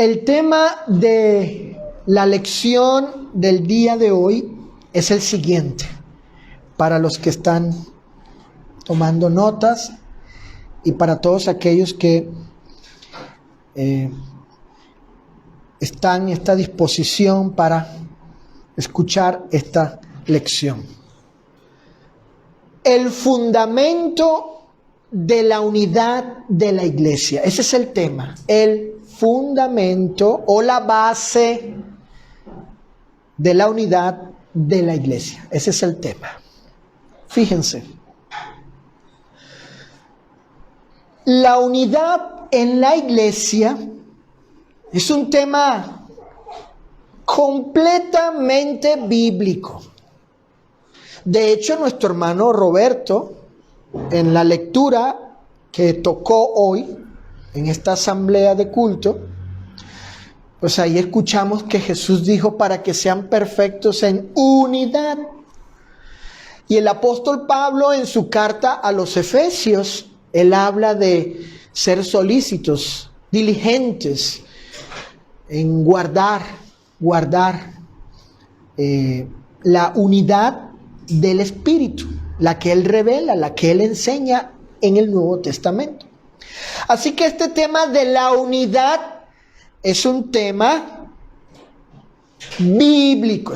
El tema de la lección del día de hoy es el siguiente, para los que están tomando notas y para todos aquellos que están en esta disposición para escuchar esta lección. El fundamento de la unidad de la iglesia. Ese es el tema. El fundamento o la base de la unidad de la iglesia. Ese es el tema. Fíjense. La unidad en la iglesia es un tema completamente bíblico. De hecho, nuestro hermano Roberto, en la lectura que tocó hoy, en esta asamblea de culto, pues ahí escuchamos que Jesús dijo para que sean perfectos en unidad. Y el apóstol Pablo en su carta a los Efesios, él habla de ser solícitos, diligentes en guardar la unidad del Espíritu, la que él revela, la que él enseña en el Nuevo Testamento. Así que este tema de la unidad es un tema bíblico,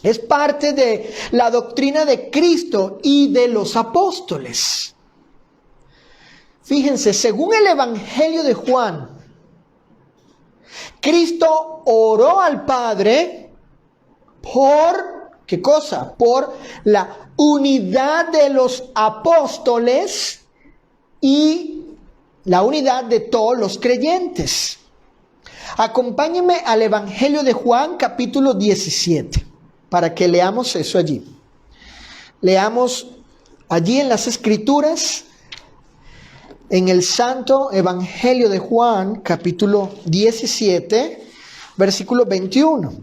Es parte de la doctrina de Cristo y de los apóstoles. Fíjense, según el Evangelio de Juan, Cristo oró al Padre por, ¿qué cosa? Por la unidad de los apóstoles y la unidad de todos los creyentes. Acompáñenme al Evangelio de Juan, capítulo 17, para que leamos eso allí. Leamos allí en las Escrituras, en el Santo Evangelio de Juan, capítulo 17, versículo 21.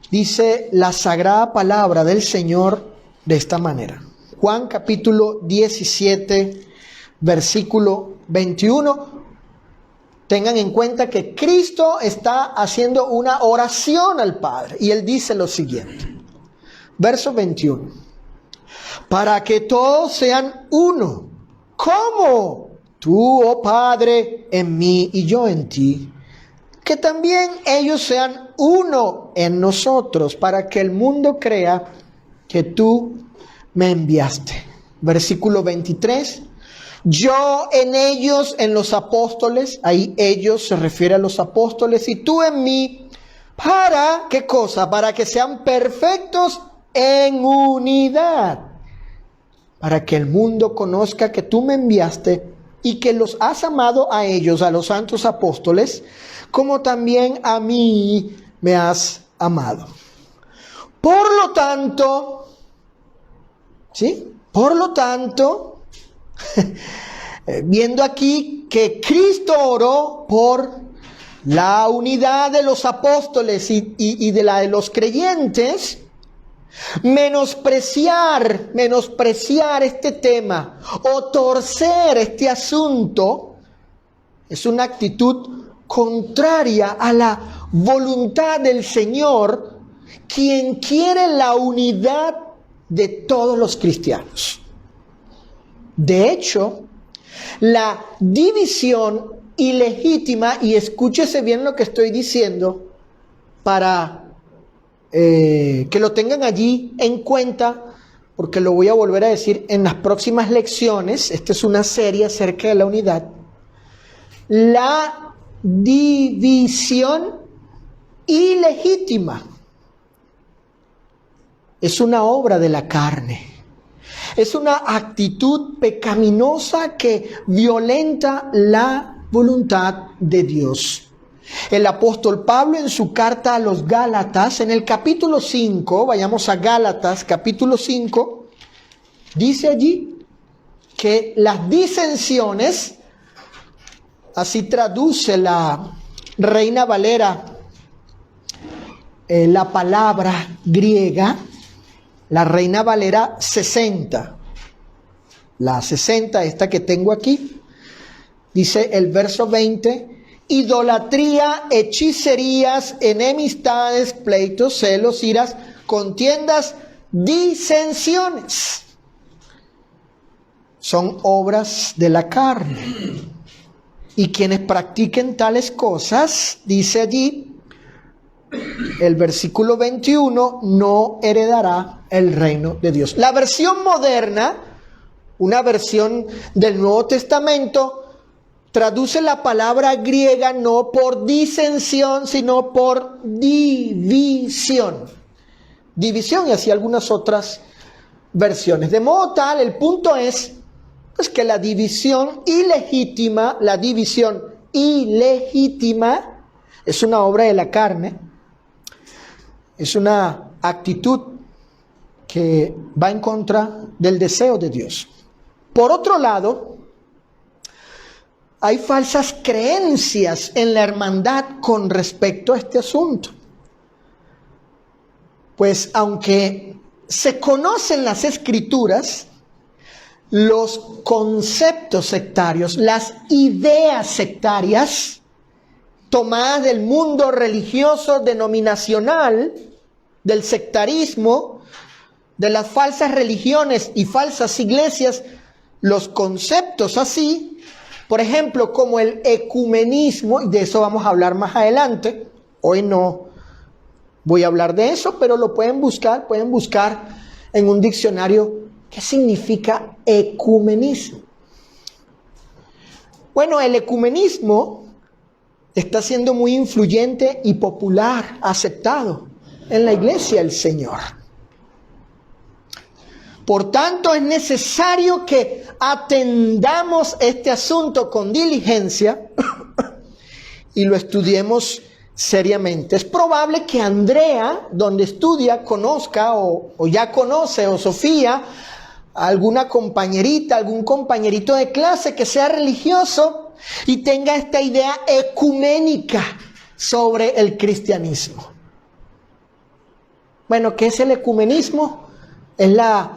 Dice la sagrada palabra del Señor de esta manera. Juan capítulo 17, versículo 21. Tengan en cuenta que Cristo está haciendo una oración al Padre. Y Él dice lo siguiente. Verso 21. Para que todos sean uno. ¿Cómo? Tú, oh Padre, en mí y yo en ti. Que también ellos sean uno en nosotros, para que el mundo crea que tú me enviaste. Versículo 23. Yo en ellos, en los apóstoles, ahí ellos se refiere a los apóstoles, y tú en mí, ¿para qué cosa? Para que sean perfectos en unidad, para que el mundo conozca que tú me enviaste y que los has amado a ellos, a los santos apóstoles, como también a mí me has amado. Por lo tanto, ¿sí? Por lo tanto, viendo aquí que Cristo oró por la unidad de los apóstoles y de la de los creyentes, menospreciar este tema o torcer este asunto es una actitud contraria a la voluntad del Señor, quien quiere la unidad de todos los cristianos. De hecho, la división ilegítima, y escúchese bien lo que estoy diciendo para que lo tengan allí en cuenta, porque lo voy a volver a decir en las próximas lecciones. Esta es una serie acerca de la unidad. La división ilegítima es una obra de la carne. Es una actitud pecaminosa que violenta la voluntad de Dios. El apóstol Pablo en su carta a los Gálatas, en el capítulo 5, vayamos a Gálatas, capítulo 5, dice allí que las disensiones, así traduce la Reina Valera, la palabra griega, la Reina Valera 60, la 60, esta que tengo aquí, Dice el verso 20, idolatría, hechicerías, enemistades, pleitos, celos, iras, contiendas, disensiones. Son obras de la carne. Y quienes practiquen tales cosas, dice allí, el versículo 21, no heredará el reino de Dios. La versión moderna, una versión del Nuevo Testamento, traduce la palabra griega no por disensión, sino por división. División, y así algunas otras versiones. De modo tal, el punto es pues, que la división ilegítima es una obra de la carne, es una actitud que va en contra del deseo de Dios. Por otro lado, hay falsas creencias en la hermandad con respecto a este asunto. Pues aunque se conocen las Escrituras, los conceptos sectarios, las ideas sectarias, tomadas del mundo religioso denominacional, del sectarismo, de las falsas religiones y falsas iglesias, los conceptos así, por ejemplo, como el ecumenismo, y de eso vamos a hablar más adelante, hoy no voy a hablar de eso, pero lo pueden buscar en un diccionario. ¿Qué significa ecumenismo? Bueno, el ecumenismo está siendo muy influyente y popular, aceptado en la iglesia del Señor. Por tanto, es necesario que atendamos este asunto con diligencia y lo estudiemos seriamente. Es probable que Andrea, donde estudia, conozca o ya conoce, o Sofía, alguna compañerita, algún compañerito de clase que sea religioso y tenga esta idea ecuménica sobre el cristianismo. Bueno, ¿qué es el ecumenismo? Es la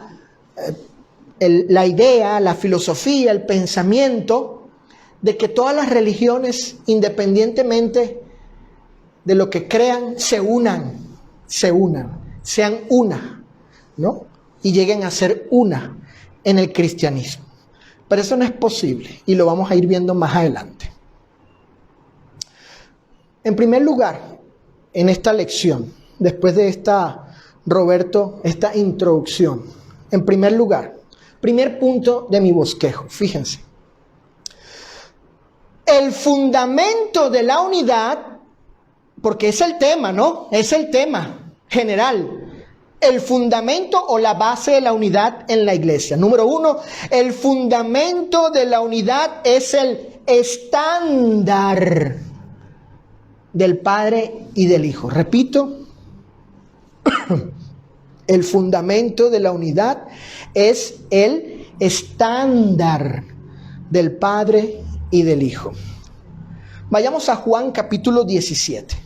idea, la filosofía, el pensamiento de que todas las religiones, independientemente de lo que crean, se unan, sean una, ¿no? Y lleguen a ser una en el cristianismo. Pero eso no es posible y lo vamos a ir viendo más adelante. En primer lugar, en esta lección, después de esta introducción, en primer lugar, primer punto de mi bosquejo, fíjense. El fundamento de la unidad, porque es el tema, ¿no? Es el tema general. El fundamento o la base de la unidad en la iglesia. Número 1, el fundamento de la unidad es el estándar del Padre y del Hijo. Repito, el fundamento de la unidad es el estándar del Padre y del Hijo. Vayamos a Juan capítulo 17.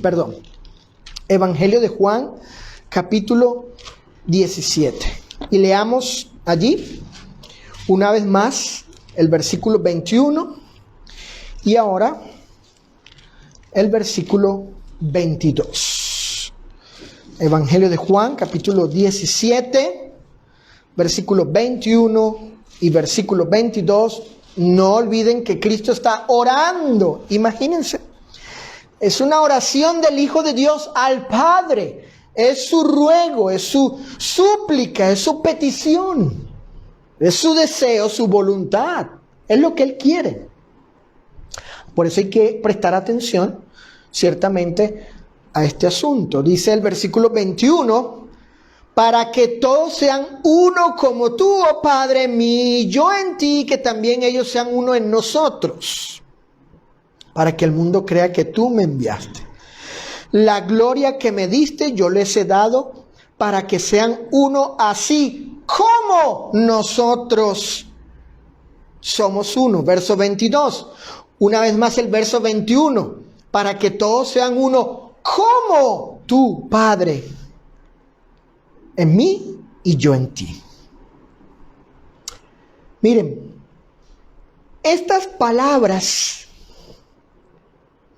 Perdón. Evangelio de Juan, capítulo 17. Y leamos allí, una vez más, el versículo 21 y ahora el versículo 22. Evangelio de Juan, capítulo 17, versículo 21 y versículo 22. No olviden que Cristo está orando. Imagínense. Es una oración del Hijo de Dios al Padre. Es su ruego, es su súplica, es su petición. Es su deseo, su voluntad. Es lo que Él quiere. Por eso hay que prestar atención, ciertamente, a este asunto. Dice el versículo 21, para que todos sean uno como tú, oh Padre, en mí, y yo en ti, que también ellos sean uno en nosotros, para que el mundo crea que tú me enviaste. La gloria que me diste yo les he dado, para que sean uno así como nosotros somos uno. Verso 22. Una vez más el verso 21. Para que todos sean uno como tú, Padre, en mí y yo en ti. Miren, estas palabras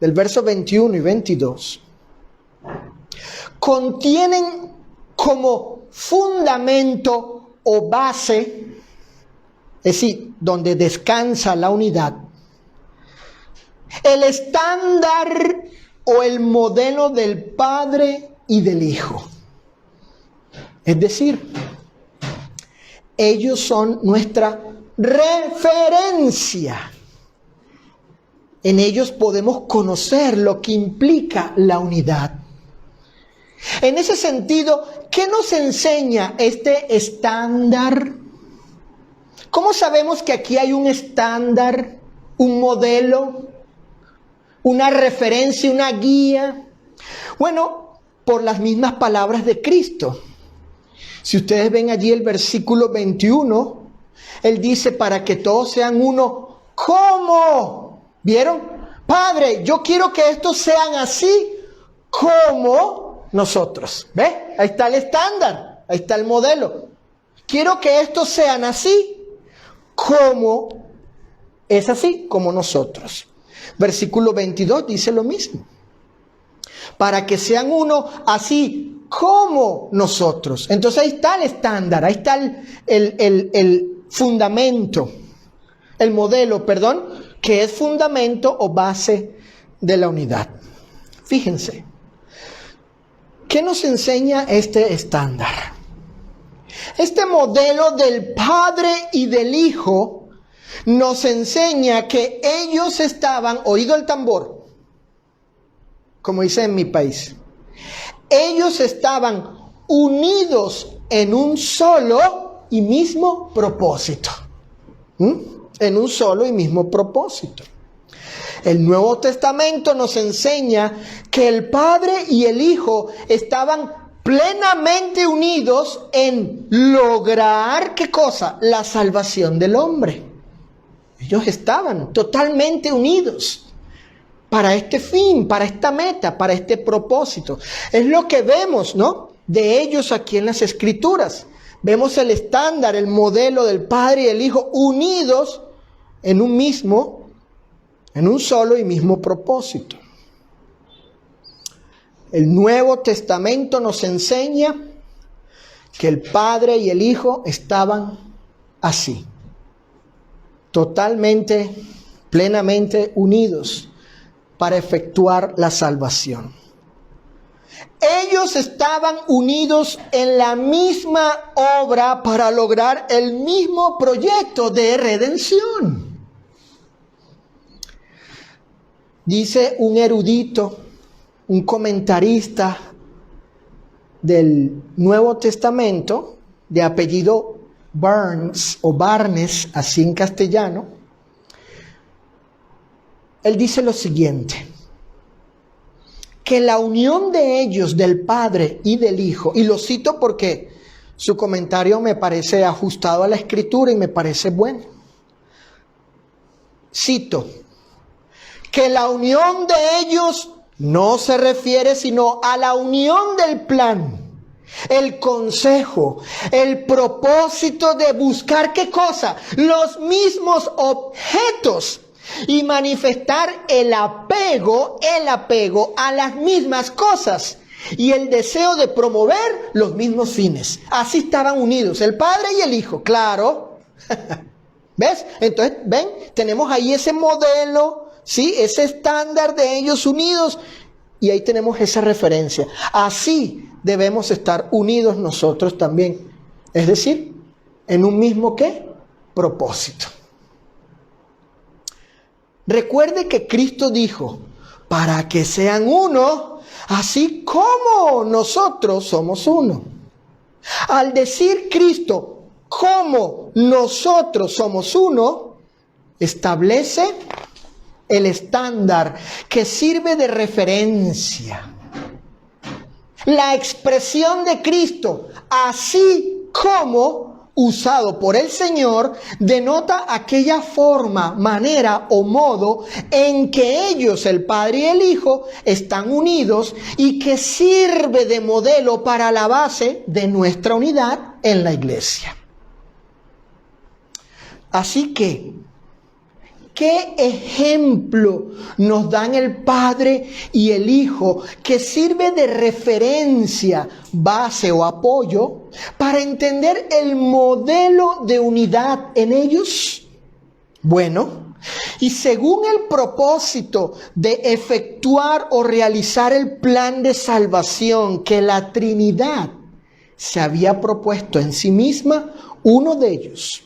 del verso 21 y 22 contienen como fundamento o base, es decir, donde descansa la unidad, el estándar o el modelo del Padre y del Hijo. Es decir, ellos son nuestra referencia. En ellos podemos conocer lo que implica la unidad. En ese sentido, ¿qué nos enseña este estándar? ¿Cómo sabemos que aquí hay un estándar, un modelo, una referencia, una guía? Bueno, por las mismas palabras de Cristo. Si ustedes ven allí el versículo 21, Él dice, para que todos sean uno. ¿Cómo? ¿Vieron? Padre, yo quiero que estos sean así como nosotros. ¿Ve? Ahí está el estándar, ahí está el modelo. Quiero que estos sean así como es así como nosotros. Versículo 22 dice lo mismo. Para que sean uno así como nosotros. Entonces ahí está el estándar, ahí está el fundamento, el modelo, que es fundamento o base de la unidad. Fíjense, ¿qué nos enseña este estándar? Este modelo del Padre y del Hijo nos enseña que ellos estaban, oído el tambor, como dice en mi país, ellos estaban unidos en un solo y mismo propósito. En un solo y mismo propósito. El Nuevo Testamento nos enseña que el Padre y el Hijo estaban plenamente unidos en lograr, ¿qué cosa? La salvación del hombre. Ellos estaban totalmente unidos para este fin, para esta meta, para este propósito. Es lo que vemos, ¿no?, de ellos aquí en las Escrituras. Vemos el estándar, el modelo del Padre y el Hijo unidos en un solo y mismo propósito. El Nuevo Testamento nos enseña que el Padre y el Hijo estaban así, totalmente, plenamente unidos para efectuar la salvación. Ellos estaban unidos en la misma obra para lograr el mismo proyecto de redención. Dice un erudito, un comentarista del Nuevo Testamento, de apellido Burns o Barnes, así en castellano. Él dice lo siguiente: que la unión de ellos, del Padre y del Hijo, y lo cito porque su comentario me parece ajustado a la Escritura y me parece bueno. Cito: que la unión de ellos no se refiere sino a la unión del plan, el consejo, el propósito de buscar, ¿qué cosa? Los mismos objetos y manifestar el apego a las mismas cosas y el deseo de promover los mismos fines. Así estaban unidos el Padre y el Hijo, claro. ¿Ves? Entonces, ven, tenemos ahí ese modelo, ¿sí? Ese estándar de ellos unidos, y ahí tenemos esa referencia. Así debemos estar unidos nosotros también. Es decir, en un mismo, ¿qué? Propósito. Recuerde que Cristo dijo, para que sean uno, así como nosotros somos uno. Al decir Cristo, como nosotros somos uno, establece el estándar que sirve de referencia. La expresión de Cristo, así como usado por el Señor, denota aquella forma, manera o modo en que ellos, el Padre y el Hijo, están unidos y que sirve de modelo para la base de nuestra unidad en la iglesia. Así que ¿Qué ejemplo nos dan el Padre y el Hijo que sirve de referencia, base o apoyo para entender el modelo de unidad en ellos? Bueno, y según el propósito de efectuar o realizar el plan de salvación que la Trinidad se había propuesto en sí misma, uno de ellos,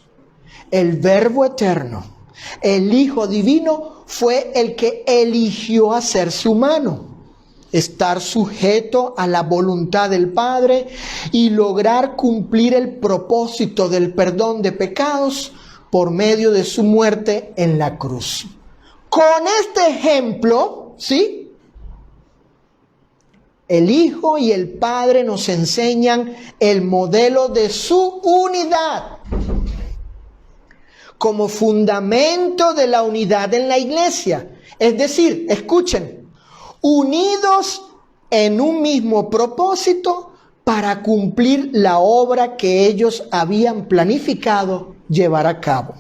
el Verbo eterno, el Hijo divino, fue el que eligió hacerse humano, estar sujeto a la voluntad del Padre y lograr cumplir el propósito del perdón de pecados por medio de su muerte en la cruz. Con este ejemplo, ¿sí?, el Hijo y el Padre nos enseñan el modelo de su unidad como fundamento de la unidad en la iglesia. Es decir, escuchen, unidos en un mismo propósito para cumplir la obra que ellos habían planificado llevar a cabo.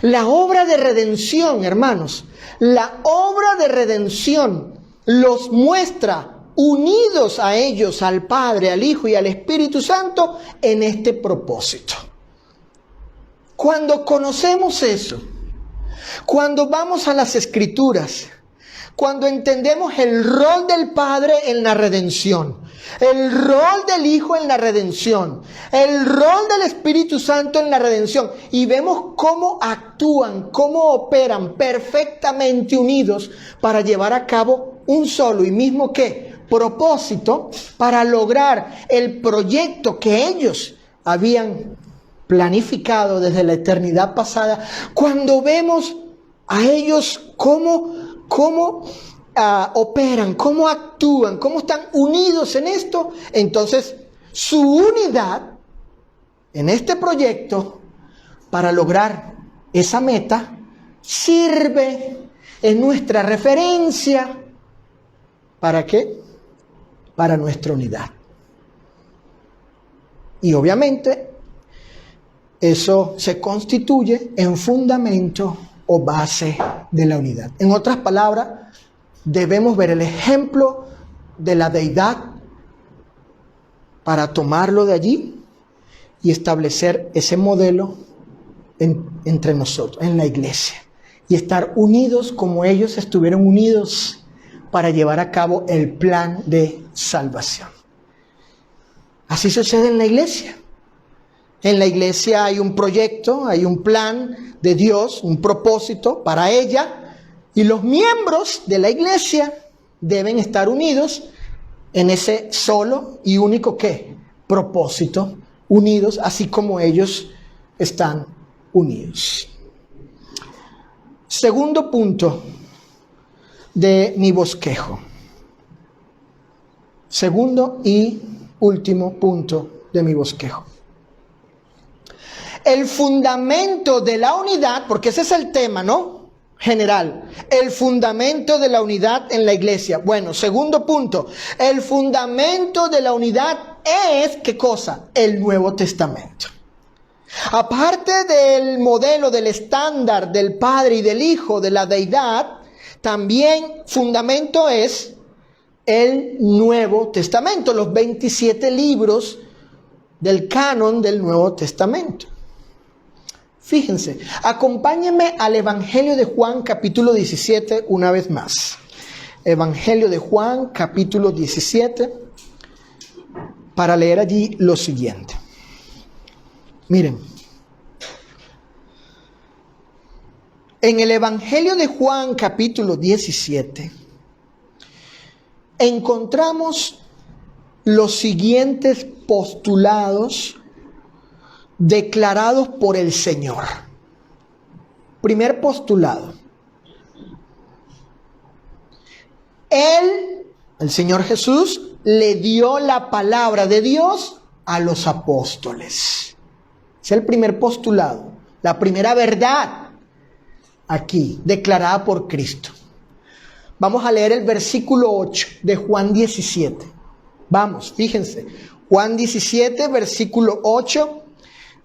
La obra de redención, hermanos, la obra de redención los muestra unidos a ellos, al Padre, al Hijo y al Espíritu Santo en este propósito. Cuando conocemos eso, cuando vamos a las Escrituras, cuando entendemos el rol del Padre en la redención, el rol del Hijo en la redención, el rol del Espíritu Santo en la redención, y vemos cómo actúan, cómo operan perfectamente unidos para llevar a cabo un solo y mismo propósito, para lograr el proyecto que ellos habían planificado desde la eternidad pasada. Cuando vemos a ellos cómo operan, cómo actúan, cómo están unidos en esto, entonces su unidad en este proyecto para lograr esa meta sirve en nuestra referencia. ¿Para qué? Para nuestra unidad. Y obviamente eso se constituye en fundamento o base de la unidad. En otras palabras, debemos ver el ejemplo de la deidad para tomarlo de allí y establecer ese modelo entre nosotros, en la iglesia, y estar unidos como ellos estuvieron unidos para llevar a cabo el plan de salvación. Así sucede en la iglesia. En la iglesia hay un proyecto, hay un plan de Dios, un propósito para ella, y los miembros de la iglesia deben estar unidos en ese solo y único propósito, unidos así como ellos están unidos. Segundo punto de mi bosquejo. Segundo y último punto de mi bosquejo. El fundamento de la unidad, porque ese es el tema, ¿no? General. El fundamento de la unidad en la iglesia. Bueno, segundo punto. El fundamento de la unidad es, ¿qué cosa? El Nuevo Testamento. Aparte del modelo, del estándar del Padre y del Hijo, de la deidad, también fundamento es el Nuevo Testamento, los 27 libros del canon del Nuevo Testamento. Fíjense, acompáñenme al Evangelio de Juan capítulo 17 una vez más. Evangelio de Juan capítulo 17, para leer allí lo siguiente. Miren, en el Evangelio de Juan capítulo 17 encontramos los siguientes postulados declarados por el Señor. Primer postulado. El Señor Jesús, le dio la palabra de Dios a los apóstoles. Es el primer postulado, la primera verdad aquí, declarada por Cristo. Vamos a leer el versículo 8 de Juan 17. Vamos, fíjense. Juan 17, versículo 8,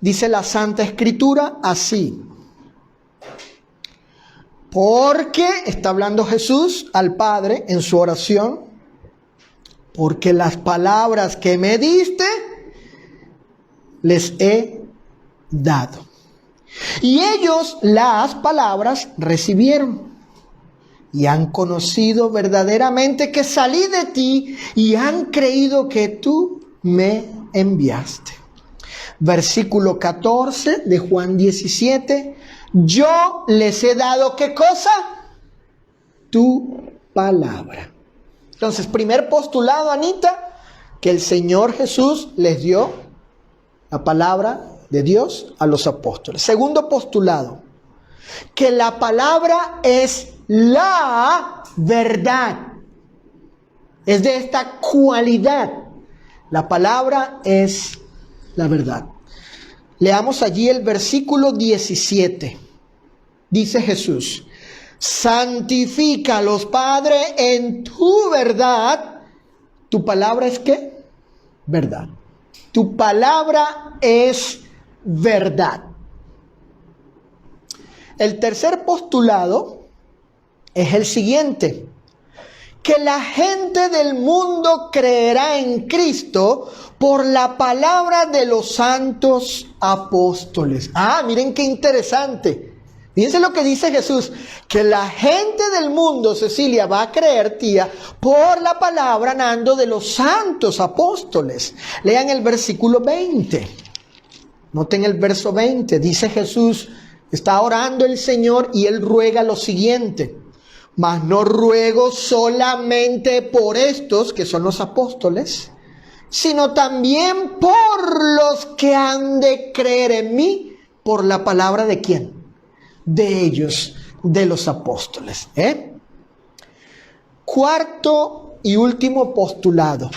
dice la Santa Escritura así: Porque, está hablando Jesús al Padre en su oración, porque las palabras que me diste, les he dado. Y ellos las palabras recibieron y han conocido verdaderamente que salí de ti y han creído que tú me enviaste. Versículo 14 de Juan 17. Yo les he dado, ¿qué cosa? Tu palabra. Entonces, primer postulado, Anita, que el Señor Jesús les dio la palabra de Dios a los apóstoles. Segundo postulado, que la palabra es la verdad. Es de esta cualidad. La palabra es la verdad. Leamos allí el versículo 17. Dice Jesús: santifícalos, Padre, en tu verdad. ¿Tu palabra es qué? Verdad. Tu palabra es verdad. El tercer postulado es el siguiente: que la gente del mundo creerá en Cristo por la palabra de los santos apóstoles. Miren qué interesante. Fíjense lo que dice Jesús, que la gente del mundo, Cecilia, va a creer, tía, por la palabra, Nando, de los santos apóstoles. Lean el versículo 20. Noten el verso 20. Dice Jesús, está orando el Señor y Él ruega lo siguiente: mas no ruego solamente por estos, que son los apóstoles, sino también por los que han de creer en mí, por la palabra de ¿quién? De ellos, de los apóstoles. Cuarto y último postulado.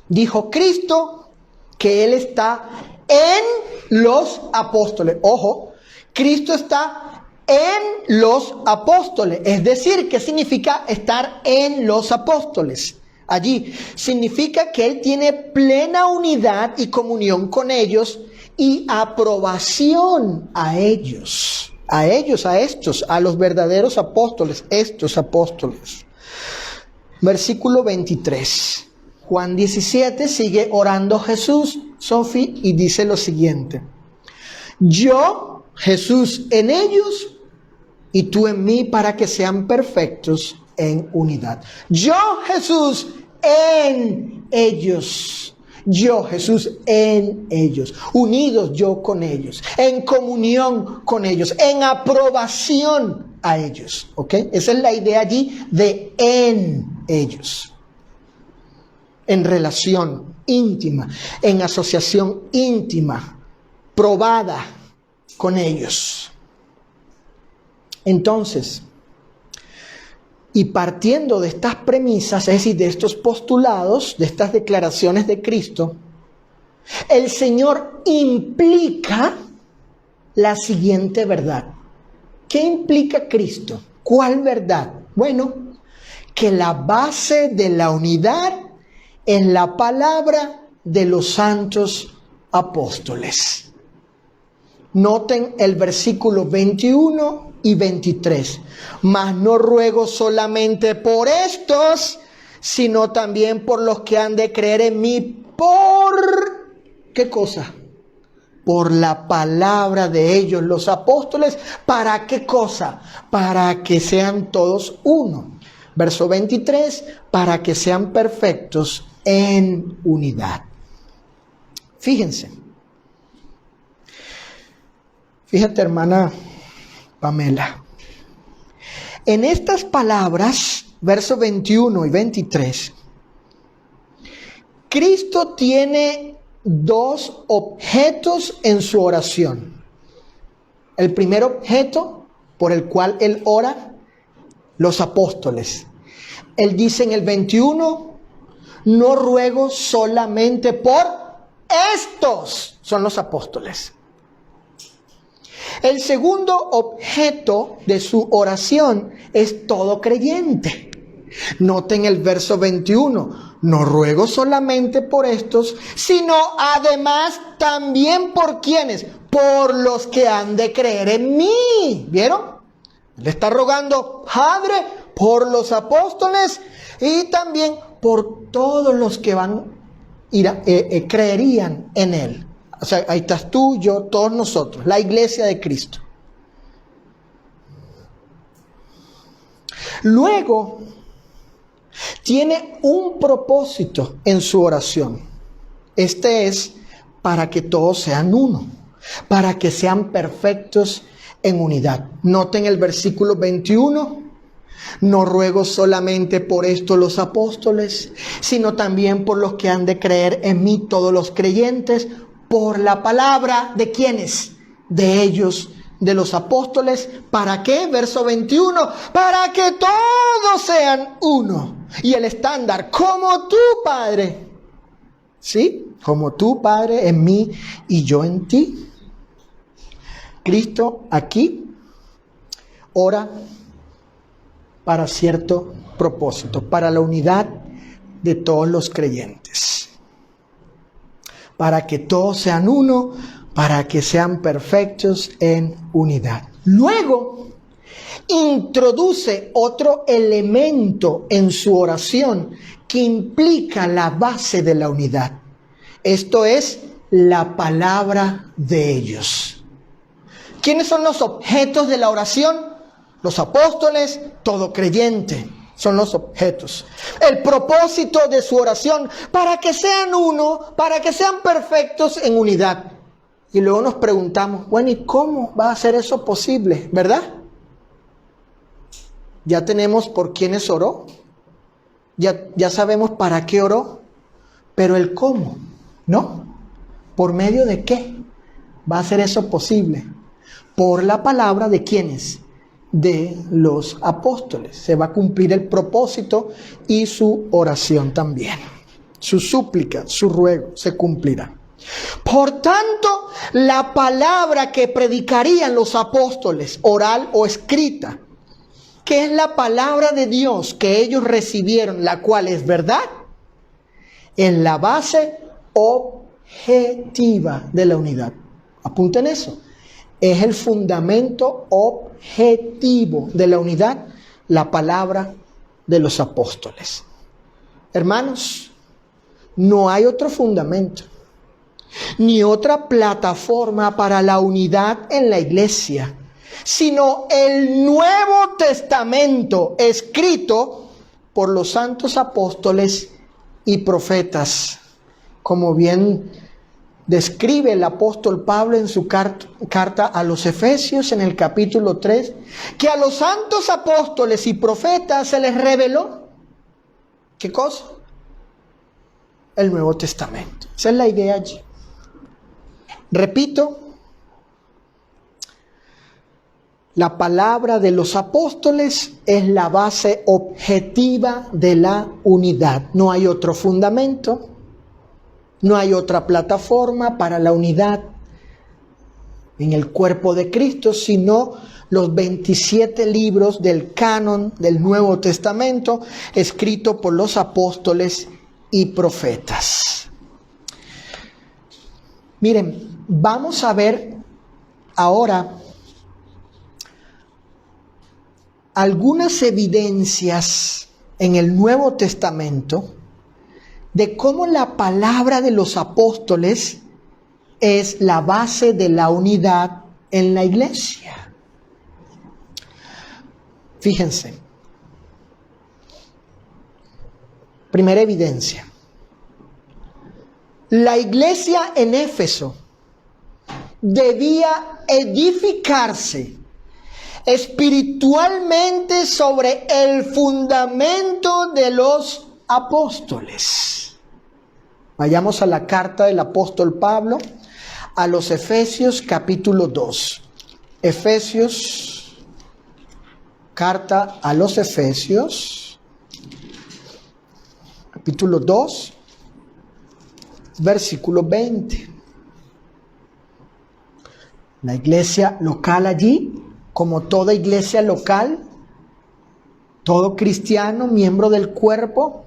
Dijo Cristo que Él está en los apóstoles. Ojo, Cristo está en los apóstoles. Es decir, ¿qué significa estar en los apóstoles? Allí significa que Él tiene plena unidad y comunión con ellos y aprobación a ellos. A ellos, a estos, a los verdaderos apóstoles, estos apóstoles. Versículo 23. Juan 17, sigue orando Jesús, Sofi, y dice lo siguiente: yo, Jesús, en ellos y tú en mí, para que sean perfectos en unidad. Yo, Jesús, en ellos. Yo, Jesús, en ellos, unidos yo con ellos, en comunión con ellos, en aprobación a ellos, ¿ok? Esa es la idea allí de en ellos, en relación íntima, en asociación íntima, probada con ellos. Entonces, y partiendo de estas premisas, es decir, de estos postulados, de estas declaraciones de Cristo, el Señor implica la siguiente verdad. ¿Qué implica Cristo? ¿Cuál verdad? Bueno, que la base de la unidad es la palabra de los santos apóstoles. Noten el versículo 21 y 23. Mas no ruego solamente por estos, sino también por los que han de creer en mí por... ¿qué cosa? Por la palabra de ellos, los apóstoles. ¿Para qué cosa? Para que sean todos uno. Verso 23, para que sean perfectos en unidad. Fíjense. Fíjate, hermana Pamela. En estas palabras, versos 21 y 23, Cristo tiene dos objetos en su oración. El primer objeto por el cual Él ora, los apóstoles. Él dice en el 21, no ruego solamente por estos, son los apóstoles. El segundo objeto de su oración es todo creyente. Noten el verso 21. No ruego solamente por estos, sino además también por quienes, por los que han de creer en mí. ¿Vieron? Le está rogando, Padre, por los apóstoles y también por todos los que creerían en Él. O sea, ahí estás tú, yo, todos nosotros, la iglesia de Cristo. Luego, tiene un propósito en su oración. Este es para que todos sean uno, para que sean perfectos en unidad. Noten el versículo 21. No ruego solamente por esto los apóstoles, sino también por los que han de creer en mí todos los creyentes, por la palabra de ¿quiénes? De ellos, de los apóstoles. ¿Para qué? Verso 21. Para que todos sean uno. Y el estándar, como tú, Padre. ¿Sí? Como tú, Padre, en mí y yo en ti. Cristo aquí ora para cierto propósito, para la unidad de todos los creyentes. Para que todos sean uno, para que sean perfectos en unidad. Luego, introduce otro elemento en su oración que implica la base de la unidad. Esto es la palabra de ellos. ¿Quiénes son los objetos de la oración? Los apóstoles, todo creyente, son los objetos. El propósito de su oración, para que sean uno, para que sean perfectos en unidad. Y luego nos preguntamos, bueno, ¿y cómo va a ser eso posible? ¿Verdad? Ya tenemos por quiénes oró. Ya sabemos para qué oró. Pero el cómo, ¿no? ¿Por medio de qué va a ser eso posible? Por la palabra de quiénes, de los apóstoles. Se va a cumplir el propósito y su oración también. Su súplica, su ruego se cumplirá. Por tanto, la palabra que predicarían los apóstoles, oral o escrita, que es la palabra de Dios que ellos recibieron, la cual es verdad, es la base objetiva de la unidad. Apunten eso. Es el fundamento objetivo de la unidad, la palabra de los apóstoles. Hermanos, no hay otro fundamento, ni otra plataforma para la unidad en la iglesia, sino el Nuevo Testamento escrito por los santos apóstoles y profetas, como bien describe el apóstol Pablo en su carta a los Efesios en el capítulo 3, que a los santos apóstoles y profetas se les reveló, ¿qué cosa? El Nuevo Testamento. Esa es la idea allí. Repito, la palabra de los apóstoles es la base objetiva de la unidad. No hay otro fundamento. No hay otra plataforma para la unidad en el cuerpo de Cristo, sino los 27 libros del canon del Nuevo Testamento, escrito por los apóstoles y profetas. Miren, vamos a ver ahora algunas evidencias en el Nuevo Testamento de cómo la palabra de los apóstoles es la base de la unidad en la iglesia. Fíjense. Primera evidencia. La iglesia en Éfeso debía edificarse espiritualmente sobre el fundamento de los apóstoles. Vayamos a la carta del apóstol Pablo a los Efesios capítulo 2. Efesios, carta a los Efesios, capítulo 2, versículo 20. La iglesia local allí, como toda iglesia local, todo cristiano, miembro del cuerpo,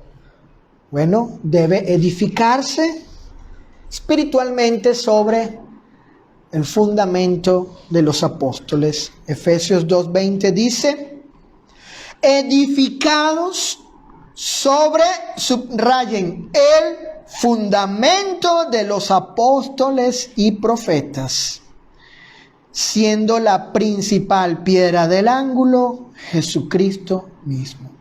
debe edificarse espiritualmente sobre el fundamento de los apóstoles. Efesios 2:20 dice, edificados sobre, subrayen, el fundamento de los apóstoles y profetas, siendo la principal piedra del ángulo Jesucristo mismo.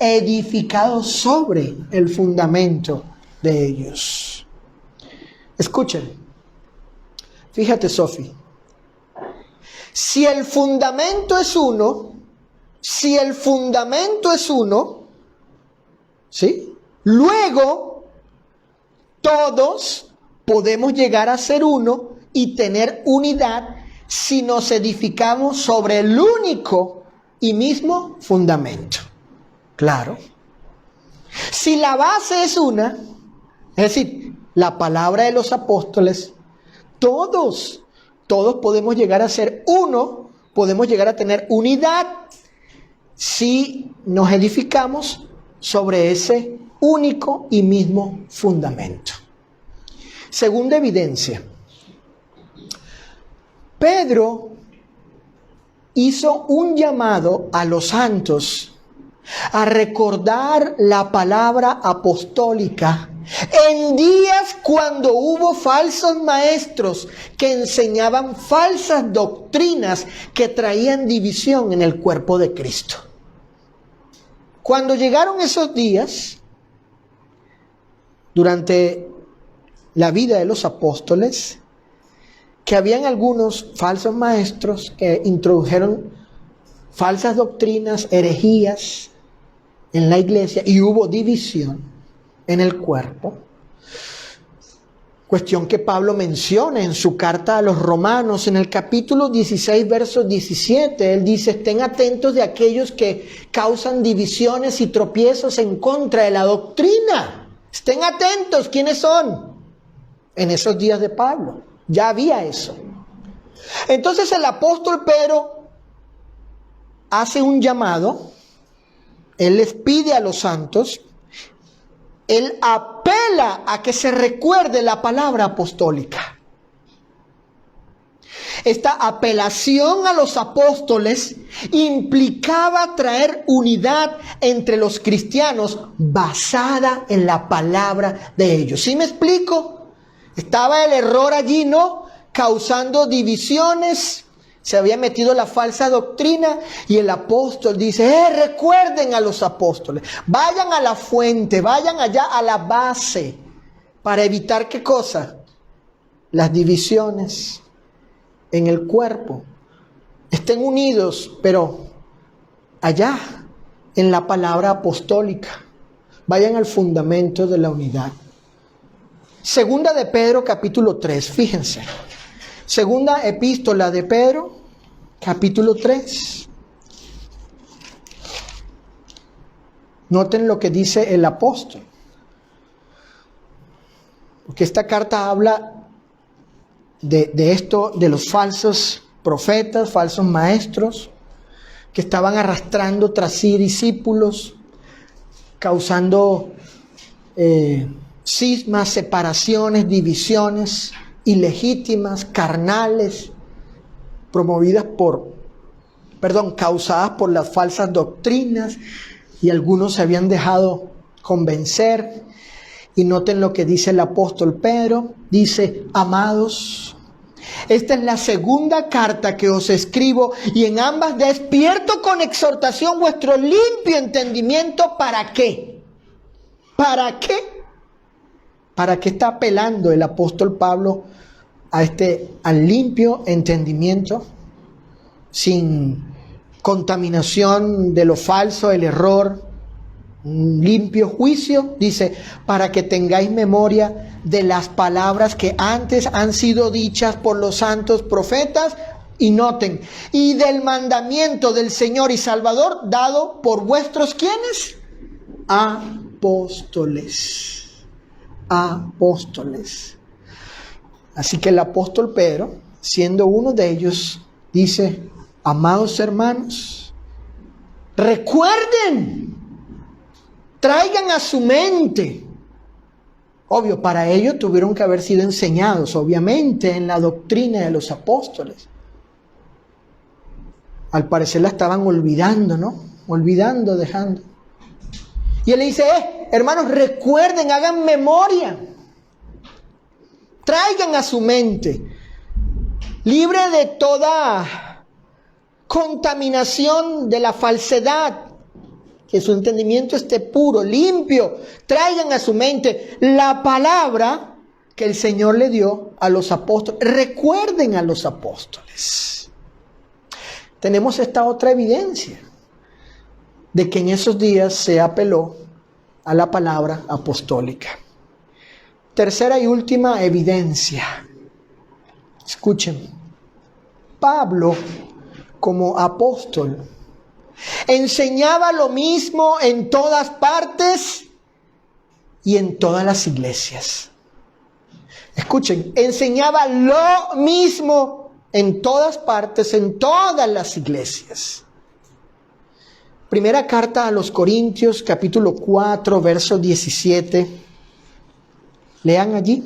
Edificados sobre el fundamento de ellos. Escuchen, fíjate, Sofi, si el fundamento es uno, ¿sí? Luego todos podemos llegar a ser uno y tener unidad si nos edificamos sobre el único y mismo fundamento. Claro. Si la base es una, es decir, la palabra de los apóstoles, todos podemos llegar a ser uno, podemos llegar a tener unidad si nos edificamos sobre ese único y mismo fundamento. Segunda evidencia. Pedro hizo un llamado a los santos a recordar la palabra apostólica en días cuando hubo falsos maestros que enseñaban falsas doctrinas que traían división en el cuerpo de Cristo. Cuando llegaron esos días, durante la vida de los apóstoles, que habían algunos falsos maestros que introdujeron falsas doctrinas, herejías en la iglesia, y hubo división en el cuerpo. Cuestión que Pablo menciona en su carta a los Romanos, en el capítulo 16, verso 17. Él dice, estén atentos de aquellos que causan divisiones y tropiezos en contra de la doctrina. Estén atentos, ¿quiénes son? En esos días de Pablo ya había eso. Entonces el apóstol Pedro hace un llamado, él les pide a los santos, él apela a que se recuerde la palabra apostólica. Esta apelación a los apóstoles implicaba traer unidad entre los cristianos basada en la palabra de ellos. ¿Sí me explico? Estaba el error allí, ¿no? Causando divisiones. Se había metido la falsa doctrina y el apóstol dice, recuerden a los apóstoles, vayan a la fuente, vayan allá a la base, para evitar ¿qué cosa? Las divisiones en el cuerpo. Estén unidos, pero allá, en la palabra apostólica, vayan al fundamento de la unidad. Segunda de Pedro, capítulo 3, fíjense. Segunda epístola de Pedro, capítulo 3. Noten lo que dice el apóstol. Porque esta carta habla de esto, de los falsos profetas, falsos maestros, que estaban arrastrando tras sí discípulos, causando cismas, separaciones, divisiones ilegítimas, carnales, causadas por las falsas doctrinas, y algunos se habían dejado convencer. Y noten lo que dice el apóstol Pedro, dice, amados, esta es la segunda carta que os escribo, y en ambas despierto con exhortación vuestro limpio entendimiento. ¿Para qué? ¿Para qué? ¿Para qué está apelando el apóstol Pablo al limpio entendimiento? Sin contaminación de lo falso, el error, un limpio juicio. Dice, para que tengáis memoria de las palabras que antes han sido dichas por los santos profetas. Y noten, y del mandamiento del Señor y Salvador dado por vuestros, ¿quiénes? Apóstoles. Así que el apóstol Pedro, siendo uno de ellos, dice, amados hermanos, recuerden, traigan a su mente Obvio, para ello tuvieron que haber sido enseñados, obviamente, en la doctrina de los apóstoles. Al parecer la estaban olvidando, ¿no? Olvidando, dejando. Y él le dice, hermanos, recuerden, hagan memoria. Traigan a su mente, libre de toda contaminación de la falsedad, que su entendimiento esté puro, limpio. Traigan a su mente la palabra que el Señor le dio a los apóstoles. Recuerden a los apóstoles. Tenemos esta otra evidencia de que en esos días se apeló a la palabra apostólica. Tercera y última evidencia. Escuchen. Pablo, como apóstol, enseñaba lo mismo en todas partes y en todas las iglesias. Escuchen, enseñaba lo mismo en todas partes, en todas las iglesias. Primera carta a los Corintios, capítulo 4, verso 17. Lean allí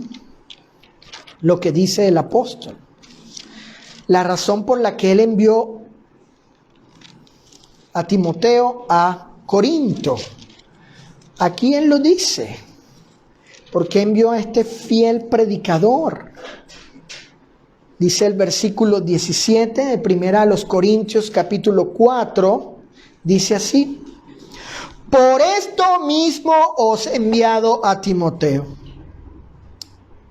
lo que dice el apóstol. La razón por la que él envió a Timoteo a Corinto. ¿A quién lo dice? ¿Por qué envió a este fiel predicador? Dice el versículo 17 de Primera a los Corintios capítulo 4, dice así: por esto mismo os he enviado a Timoteo,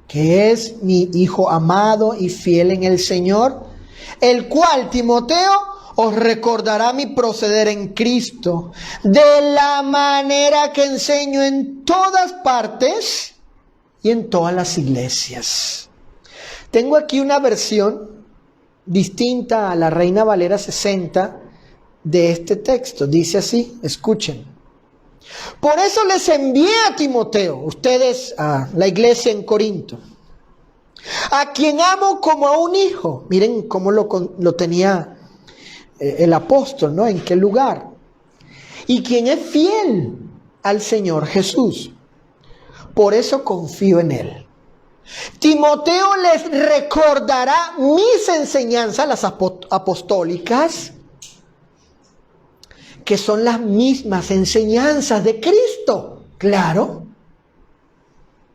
que es mi hijo amado y fiel en el Señor, el cual, Timoteo, os recordará mi proceder en Cristo, de la manera que enseño en todas partes y en todas las iglesias. Tengo aquí una versión distinta a la Reina Valera 60 de este texto. Dice así, escuchen. Por eso les envié a Timoteo, ustedes, a la iglesia en Corinto, a quien amo como a un hijo. Miren cómo lo tenía el apóstol, ¿no? En qué lugar. Y quien es fiel al Señor Jesús. Por eso confío en él. Timoteo les recordará mis enseñanzas, las apostólicas, que son las mismas enseñanzas de Cristo. Claro,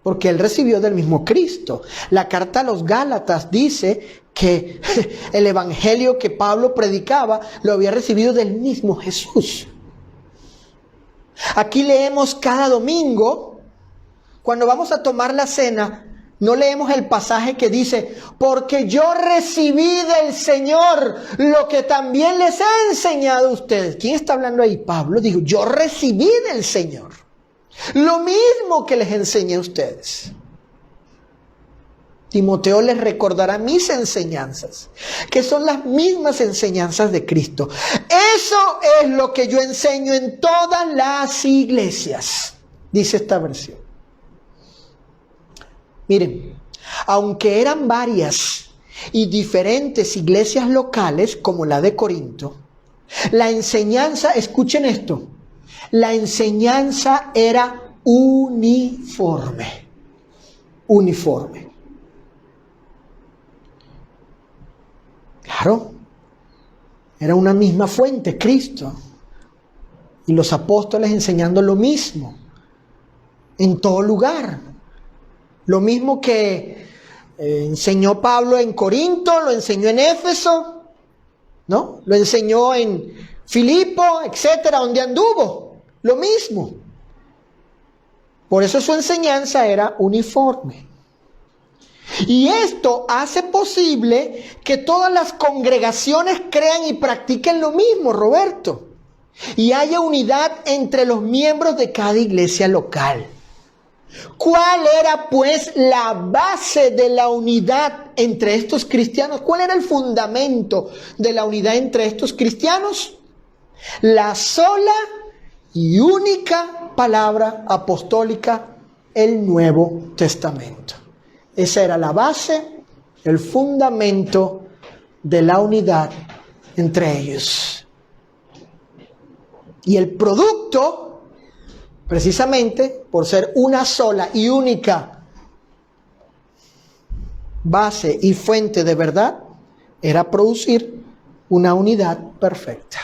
porque él recibió del mismo Cristo. La carta a los Gálatas dice que el evangelio que Pablo predicaba lo había recibido del mismo Jesús. Aquí leemos cada domingo, cuando vamos a tomar la cena, no leemos el pasaje que dice, porque yo recibí del Señor lo que también les he enseñado a ustedes. ¿Quién está hablando ahí? Pablo dijo, yo recibí del Señor lo mismo que les enseñé a ustedes. Timoteo les recordará mis enseñanzas, que son las mismas enseñanzas de Cristo. Eso es lo que yo enseño en todas las iglesias, dice esta versión. Miren, aunque eran varias y diferentes iglesias locales, como la de Corinto, la enseñanza, escuchen esto, la enseñanza era uniforme. Uniforme. Claro, era una misma fuente, Cristo, y los apóstoles enseñando lo mismo, en todo lugar. Lo mismo que enseñó Pablo en Corinto, lo enseñó en Éfeso, ¿no? Lo enseñó en Filipo, etcétera, donde anduvo. Lo mismo. Por eso su enseñanza era uniforme. Y esto hace posible que todas las congregaciones crean y practiquen lo mismo, Roberto. Y haya unidad entre los miembros de cada iglesia local. ¿Cuál era pues la base de la unidad entre estos cristianos? ¿Cuál era el fundamento de la unidad entre estos cristianos? La sola y única palabra apostólica, el Nuevo Testamento. Esa era la base, el fundamento de la unidad entre ellos. Y el producto precisamente por ser una sola y única base y fuente de verdad, era producir una unidad perfecta.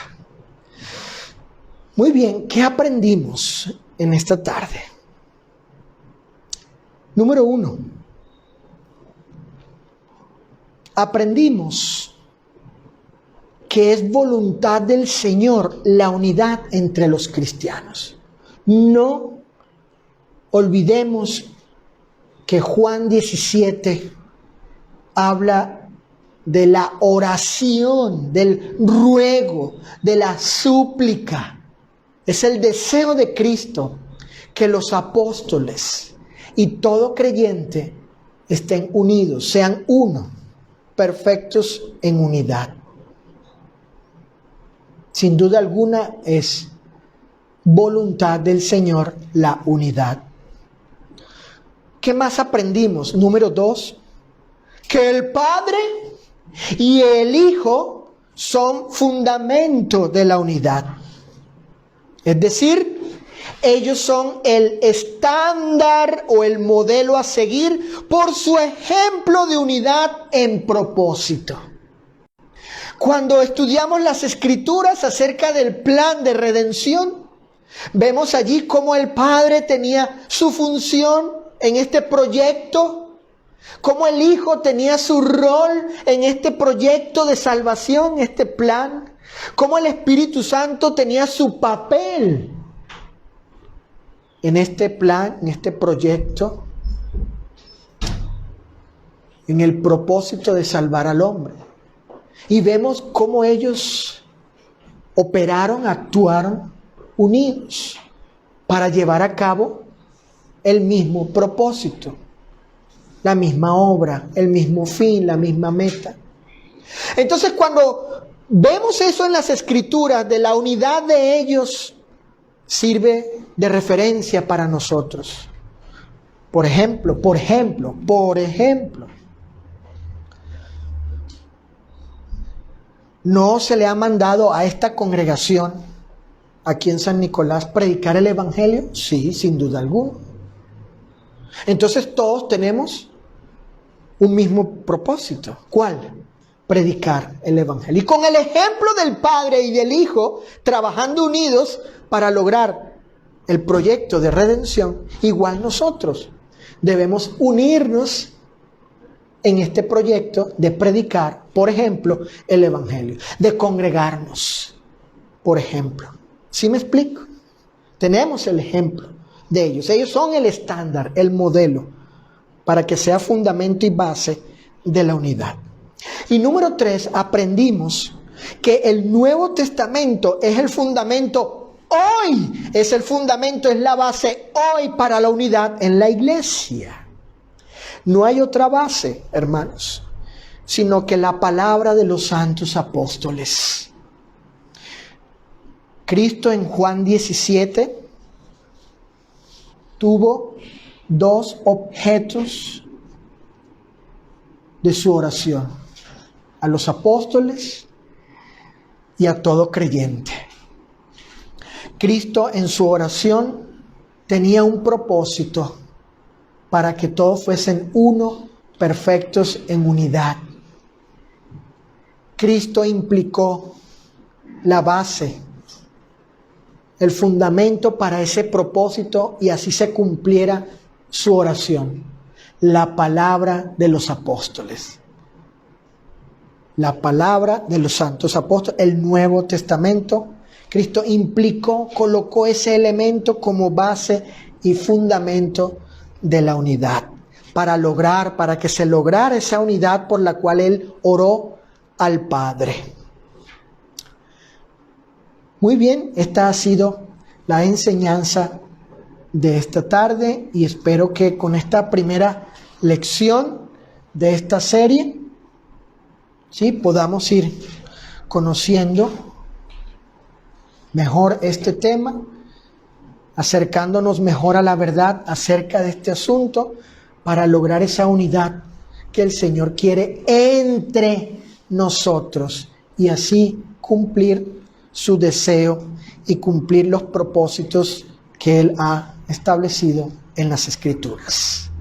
Muy bien, ¿qué aprendimos en esta tarde? Número 1. Aprendimos que es voluntad del Señor la unidad entre los cristianos. No olvidemos que Juan 17 habla de la oración, del ruego, de la súplica. Es el deseo de Cristo que los apóstoles y todo creyente estén unidos, sean uno, perfectos en unidad. Sin duda alguna es voluntad del Señor la unidad. ¿Qué más aprendimos? Número 2, que el Padre y el Hijo son fundamento de la unidad. Es decir, ellos son el estándar o el modelo a seguir por su ejemplo de unidad en propósito. Cuando estudiamos las Escrituras acerca del plan de redención, vemos allí cómo el Padre tenía su función en este proyecto, cómo el Hijo tenía su rol en este proyecto de salvación, este plan, cómo el Espíritu Santo tenía su papel en este plan, en este proyecto, en el propósito de salvar al hombre. Y vemos cómo ellos operaron, actuaron unidos para llevar a cabo el mismo propósito, la misma obra, el mismo fin, la misma meta. Entonces, cuando vemos eso en las Escrituras, de la unidad de ellos, sirve de referencia para nosotros. Por ejemplo, ¿no se le ha mandado a esta congregación aquí en San Nicolás predicar el Evangelio? Sí, sin duda alguna. Entonces todos tenemos un mismo propósito. ¿Cuál? Predicar el Evangelio. Y con el ejemplo del Padre y del Hijo, trabajando unidos para lograr el proyecto de redención, igual nosotros debemos unirnos en este proyecto de predicar, por ejemplo, el Evangelio, de congregarnos, por ejemplo. ¿Sí me explico? Tenemos el ejemplo de ellos. Ellos son el estándar, el modelo, para que sea fundamento y base de la unidad. Y número 3, aprendimos que el Nuevo Testamento es el fundamento hoy, es el fundamento, es la base hoy para la unidad en la iglesia. No hay otra base, hermanos, sino que la palabra de los santos apóstoles. Cristo en Juan 17 tuvo 2 objetos de su oración: a los apóstoles y a todo creyente. Cristo en su oración tenía un propósito para que todos fuesen uno, perfectos en unidad. Cristo implicó la base, el fundamento para ese propósito, y así se cumpliera su oración: la palabra de los apóstoles. La palabra de los santos apóstoles, el Nuevo Testamento. Cristo implicó, colocó ese elemento como base y fundamento de la unidad, para que se lograra esa unidad por la cual Él oró al Padre. Muy bien, esta ha sido la enseñanza de esta tarde, y espero que con esta primera lección de esta serie, ¿sí?, podamos ir conociendo mejor este tema, acercándonos mejor a la verdad acerca de este asunto, para lograr esa unidad que el Señor quiere entre nosotros, y así cumplir su deseo y cumplir los propósitos que Él ha establecido en las Escrituras.